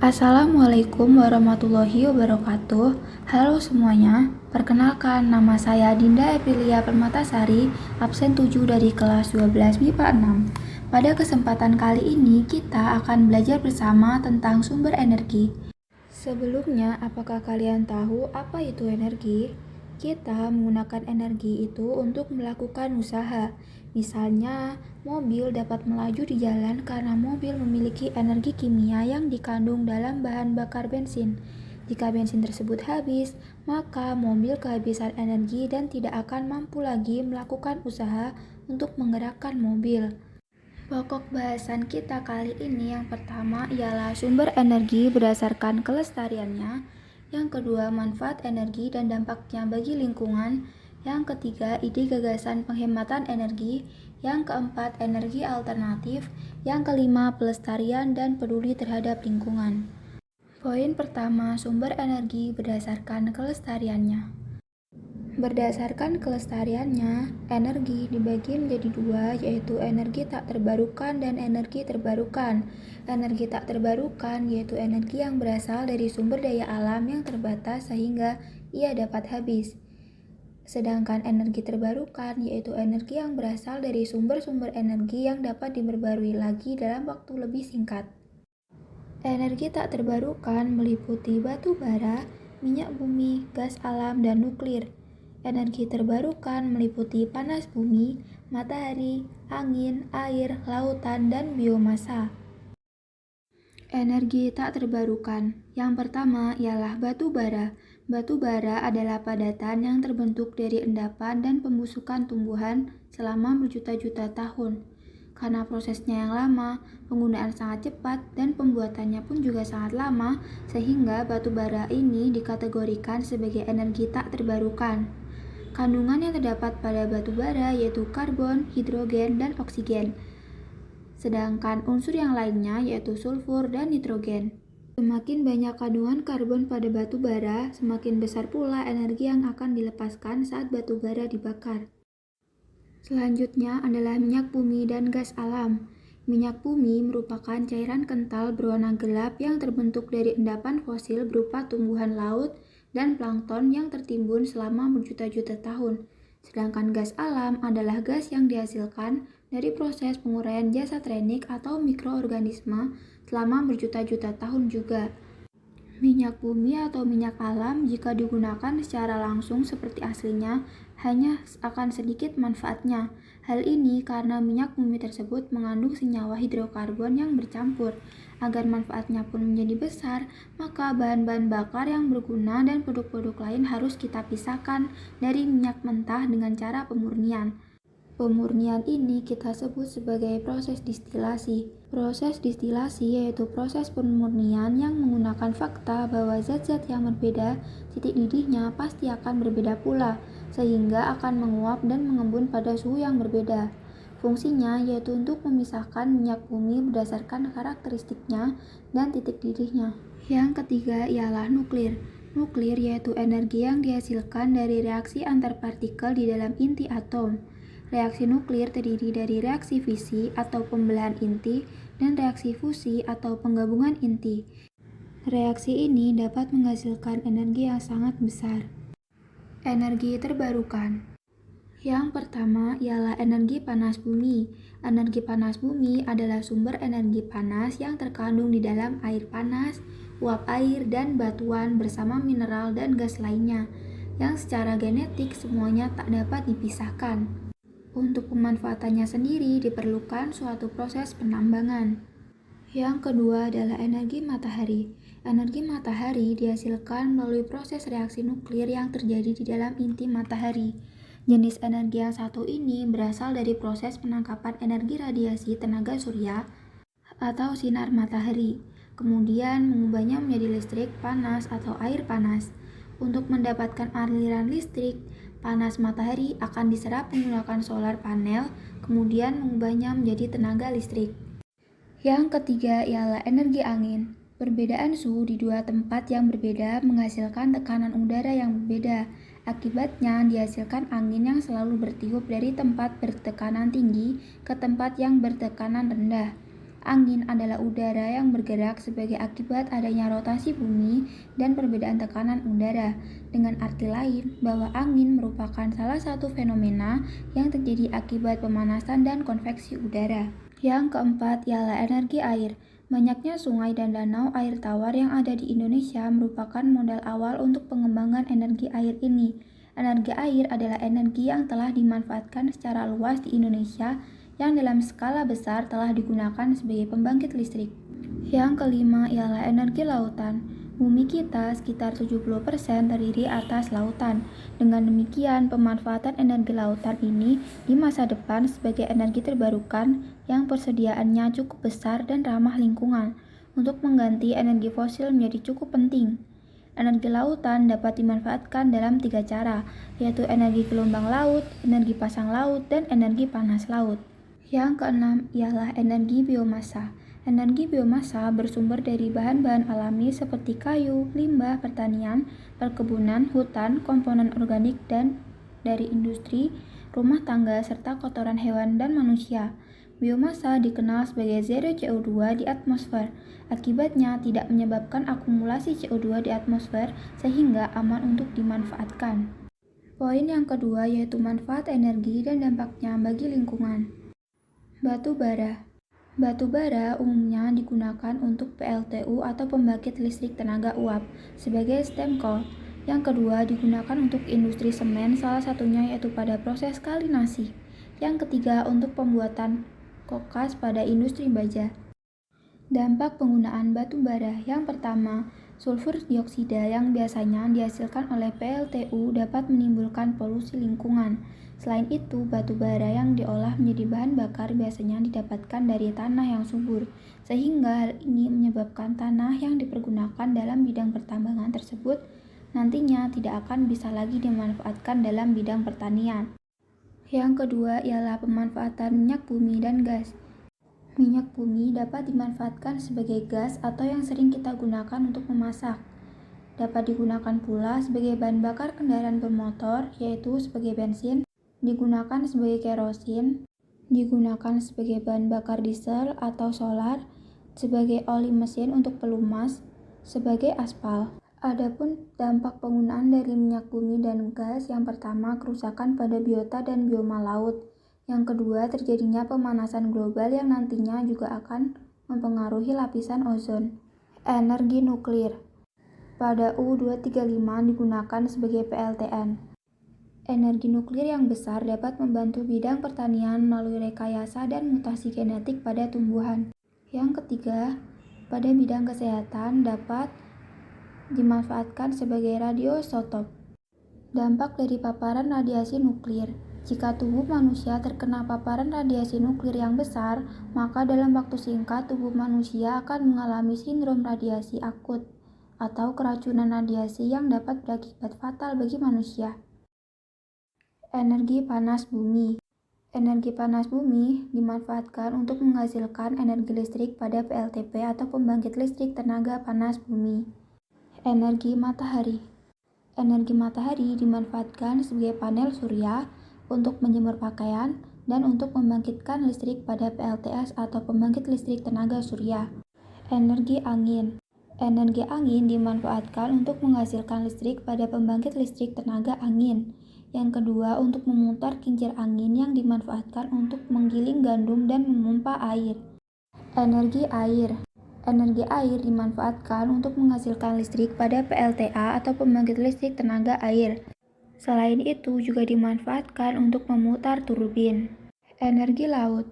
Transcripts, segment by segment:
Assalamualaikum warahmatullahi wabarakatuh. Halo semuanya, perkenalkan nama saya Dinda Epilia Permatasari, absen 7 dari kelas 12 MIPA 6. Pada kesempatan kali ini kita akan belajar bersama tentang sumber energi. Sebelumnya, apakah kalian tahu apa itu energi? Kita menggunakan energi itu untuk melakukan usaha. Misalnya, mobil dapat melaju di jalan karena mobil memiliki energi kimia yang dikandung dalam bahan bakar bensin. Jika bensin tersebut habis, maka mobil kehabisan energi dan tidak akan mampu lagi melakukan usaha untuk menggerakkan mobil. Pokok bahasan kita kali ini yang pertama ialah sumber energi berdasarkan kelestariannya, yang kedua manfaat energi dan dampaknya bagi lingkungan, yang ketiga ide gagasan penghematan energi, yang keempat energi alternatif, yang kelima pelestarian dan peduli terhadap lingkungan. Poin pertama, sumber energi berdasarkan kelestariannya. Berdasarkan kelestariannya, energi dibagi menjadi dua, yaitu energi tak terbarukan dan energi terbarukan. Energi tak terbarukan yaitu energi yang berasal dari sumber daya alam yang terbatas sehingga ia dapat habis. Sedangkan energi terbarukan yaitu energi yang berasal dari sumber-sumber energi yang dapat diperbarui lagi dalam waktu lebih singkat. Energi tak terbarukan meliputi batu bara, minyak bumi, gas alam, dan nuklir. Energi terbarukan meliputi panas bumi, matahari, angin, air, lautan, dan biomasa. Energi tak terbarukan. Yang pertama ialah batu bara. Batu bara adalah padatan yang terbentuk dari endapan dan pembusukan tumbuhan selama berjuta-juta tahun. Karena prosesnya yang lama, penggunaan sangat cepat, dan pembuatannya pun juga sangat lama, sehingga batu bara ini dikategorikan sebagai energi tak terbarukan. Kandungan yang terdapat pada batu bara yaitu karbon, hidrogen, dan oksigen. Sedangkan unsur yang lainnya yaitu sulfur dan nitrogen. Semakin banyak kandungan karbon pada batu bara, semakin besar pula energi yang akan dilepaskan saat batu bara dibakar. Selanjutnya adalah minyak bumi dan gas alam. Minyak bumi merupakan cairan kental berwarna gelap yang terbentuk dari endapan fosil berupa tumbuhan laut dan plankton yang tertimbun selama berjuta-juta tahun. Sedangkan gas alam adalah gas yang dihasilkan dari proses penguraian jasad renik atau mikroorganisme selama berjuta-juta tahun juga. Minyak bumi atau minyak alam jika digunakan secara langsung seperti aslinya hanya akan sedikit manfaatnya. Hal ini karena minyak bumi tersebut mengandung senyawa hidrokarbon yang bercampur. Agar manfaatnya pun menjadi besar, maka bahan-bahan bakar yang berguna dan produk-produk lain harus kita pisahkan dari minyak mentah dengan cara pemurnian. Pemurnian ini kita sebut sebagai proses distilasi. Proses distilasi yaitu proses pemurnian yang menggunakan fakta bahwa zat-zat yang berbeda, titik didihnya pasti akan berbeda pula, sehingga akan menguap dan mengembun pada suhu yang berbeda. Fungsinya yaitu untuk memisahkan minyak bumi berdasarkan karakteristiknya dan titik didihnya. Yang ketiga ialah nuklir. Nuklir yaitu energi yang dihasilkan dari reaksi antar partikel di dalam inti atom. Reaksi nuklir terdiri dari reaksi fisi atau pembelahan inti dan reaksi fusi atau penggabungan inti. Reaksi ini dapat menghasilkan energi yang sangat besar. Energi terbarukan. Yang pertama ialah energi panas bumi. Energi panas bumi adalah sumber energi panas yang terkandung di dalam air panas, uap air, dan batuan bersama mineral dan gas lainnya, yang secara genetik semuanya tak dapat dipisahkan. Untuk pemanfaatannya sendiri diperlukan suatu proses penambangan. Yang kedua adalah energi matahari. Energi matahari dihasilkan melalui proses reaksi nuklir yang terjadi di dalam inti matahari. Jenis energi yang satu ini berasal dari proses penangkapan energi radiasi tenaga surya atau sinar matahari, kemudian mengubahnya menjadi listrik, panas, atau air panas. Untuk mendapatkan aliran listrik, panas matahari akan diserap menggunakan solar panel, kemudian mengubahnya menjadi tenaga listrik. Yang ketiga ialah energi angin. Perbedaan suhu di dua tempat yang berbeda menghasilkan tekanan udara yang berbeda. Akibatnya dihasilkan angin yang selalu bertiup dari tempat bertekanan tinggi ke tempat yang bertekanan rendah. Angin adalah udara yang bergerak sebagai akibat adanya rotasi bumi dan perbedaan tekanan udara. Dengan arti lain, bahwa angin merupakan salah satu fenomena yang terjadi akibat pemanasan dan konveksi udara. Yang keempat ialah energi air. Banyaknya sungai dan danau air tawar yang ada di Indonesia merupakan modal awal untuk pengembangan energi air ini. Energi air adalah energi yang telah dimanfaatkan secara luas di Indonesia yang dalam skala besar telah digunakan sebagai pembangkit listrik. Yang kelima ialah energi lautan. Bumi kita sekitar 70% terdiri atas lautan. Dengan demikian, pemanfaatan energi lautan ini di masa depan sebagai energi terbarukan yang persediaannya cukup besar dan ramah lingkungan. Untuk mengganti energi fosil menjadi cukup penting. Energi lautan dapat dimanfaatkan dalam 3 cara, yaitu energi gelombang laut, energi pasang laut, dan energi panas laut. Yang keenam ialah energi biomasa. Energi biomasa bersumber dari bahan-bahan alami seperti kayu, limbah pertanian, perkebunan, hutan, komponen organik, dan dari industri, rumah tangga, serta kotoran hewan dan manusia. Biomasa dikenal sebagai zero CO2 di atmosfer. Akibatnya tidak menyebabkan akumulasi CO2 di atmosfer sehingga aman untuk dimanfaatkan. Poin yang kedua yaitu manfaat energi dan dampaknya bagi lingkungan. Batu bara. Batu bara umumnya digunakan untuk PLTU atau pembangkit listrik tenaga uap sebagai stem coal. Yang kedua digunakan untuk industri semen, salah satunya yaitu pada proses kalinasi. Yang ketiga untuk pembuatan kokas pada industri baja. Dampak penggunaan batu bara. Yang pertama, sulfur dioksida yang biasanya dihasilkan oleh PLTU dapat menimbulkan polusi lingkungan. Selain itu, batu bara yang diolah menjadi bahan bakar biasanya didapatkan dari tanah yang subur, sehingga hal ini menyebabkan tanah yang dipergunakan dalam bidang pertambangan tersebut nantinya tidak akan bisa lagi dimanfaatkan dalam bidang pertanian. Yang kedua ialah pemanfaatan minyak bumi dan gas. Minyak bumi dapat dimanfaatkan sebagai gas atau yang sering kita gunakan untuk memasak. Dapat digunakan pula sebagai bahan bakar kendaraan bermotor, yaitu sebagai bensin, digunakan sebagai kerosin, digunakan sebagai bahan bakar diesel atau solar, sebagai oli mesin untuk pelumas, sebagai aspal. Adapun dampak penggunaan dari minyak bumi dan gas, yang pertama kerusakan pada biota dan bioma laut. Yang kedua terjadinya pemanasan global yang nantinya juga akan mempengaruhi lapisan ozon. Energi nuklir. Pada U235 digunakan sebagai PLTN. Energi nuklir yang besar dapat membantu bidang pertanian melalui rekayasa dan mutasi genetik pada tumbuhan. Yang ketiga, pada bidang kesehatan dapat dimanfaatkan sebagai radioisotop. Dampak dari paparan radiasi nuklir. Jika tubuh manusia terkena paparan radiasi nuklir yang besar, maka dalam waktu singkat tubuh manusia akan mengalami sindrom radiasi akut atau keracunan radiasi yang dapat berakibat fatal bagi manusia. Energi panas bumi. Energi panas bumi dimanfaatkan untuk menghasilkan energi listrik pada PLTP atau pembangkit listrik tenaga panas bumi. Energi matahari. Energi matahari dimanfaatkan sebagai panel surya untuk menjemur pakaian dan untuk membangkitkan listrik pada PLTS atau pembangkit listrik tenaga surya. Energi angin. Energi angin dimanfaatkan untuk menghasilkan listrik pada pembangkit listrik tenaga angin. Yang kedua, untuk memutar kincir angin yang dimanfaatkan untuk menggiling gandum dan memompa air. Energi air. Energi air dimanfaatkan untuk menghasilkan listrik pada PLTA atau pembangkit listrik tenaga air. Selain itu juga dimanfaatkan untuk memutar turbin. Energi laut.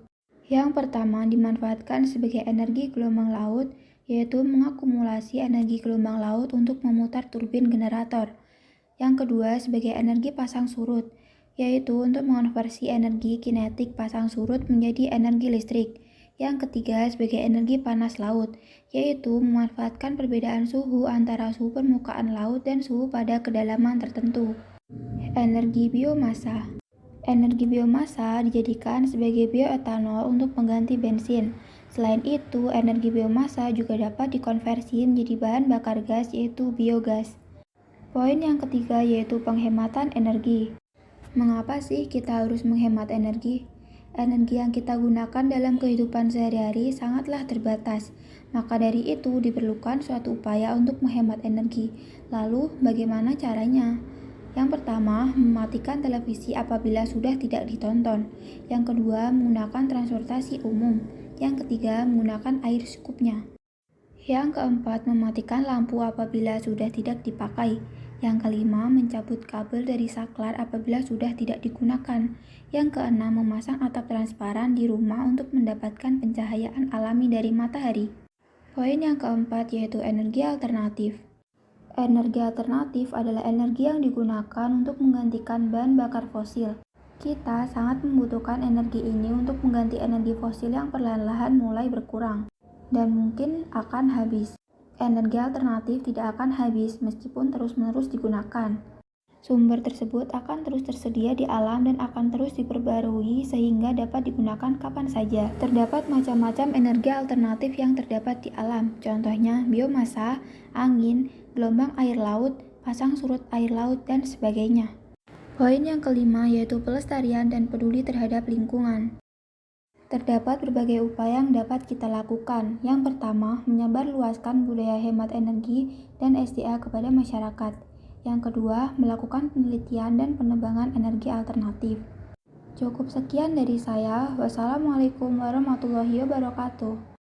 Yang pertama dimanfaatkan sebagai energi gelombang laut, yaitu mengakumulasi energi gelombang laut untuk memutar turbin generator. Yang kedua sebagai energi pasang surut, yaitu untuk mengonversi energi kinetik pasang surut menjadi energi listrik. Yang ketiga sebagai energi panas laut, yaitu memanfaatkan perbedaan suhu antara suhu permukaan laut dan suhu pada kedalaman tertentu. Energi biomasa. Energi biomasa dijadikan sebagai bioetanol untuk pengganti bensin. Selain itu, energi biomasa juga dapat dikonversi menjadi bahan bakar gas yaitu biogas. Poin yang ketiga yaitu penghematan energi. Mengapa sih kita harus menghemat energi? Energi yang kita gunakan dalam kehidupan sehari-hari sangatlah terbatas. Maka dari itu diperlukan suatu upaya untuk menghemat energi. Lalu, bagaimana caranya? Yang pertama, mematikan televisi apabila sudah tidak ditonton. Yang kedua, menggunakan transportasi umum. Yang ketiga, menggunakan air secukupnya. Yang keempat, mematikan lampu apabila sudah tidak dipakai. Yang kelima, mencabut kabel dari saklar apabila sudah tidak digunakan. Yang keenam, memasang atap transparan di rumah untuk mendapatkan pencahayaan alami dari matahari. Poin yang keempat yaitu energi alternatif. Energi alternatif adalah energi yang digunakan untuk menggantikan bahan bakar fosil. Kita sangat membutuhkan energi ini untuk mengganti energi fosil yang perlahan-lahan mulai berkurang dan mungkin akan habis. Energi alternatif tidak akan habis meskipun terus-menerus digunakan. Sumber tersebut akan terus tersedia di alam dan akan terus diperbarui sehingga dapat digunakan kapan saja. Terdapat macam-macam energi alternatif yang terdapat di alam. Contohnya biomasa, angin, gelombang air laut, pasang surut air laut, dan sebagainya. Poin yang kelima yaitu pelestarian dan peduli terhadap lingkungan. Terdapat berbagai upaya yang dapat kita lakukan. Yang pertama, menyebarluaskan budaya hemat energi dan SDA kepada masyarakat. Yang kedua, melakukan penelitian dan pengembangan energi alternatif. Cukup sekian dari saya. Wassalamualaikum warahmatullahi wabarakatuh.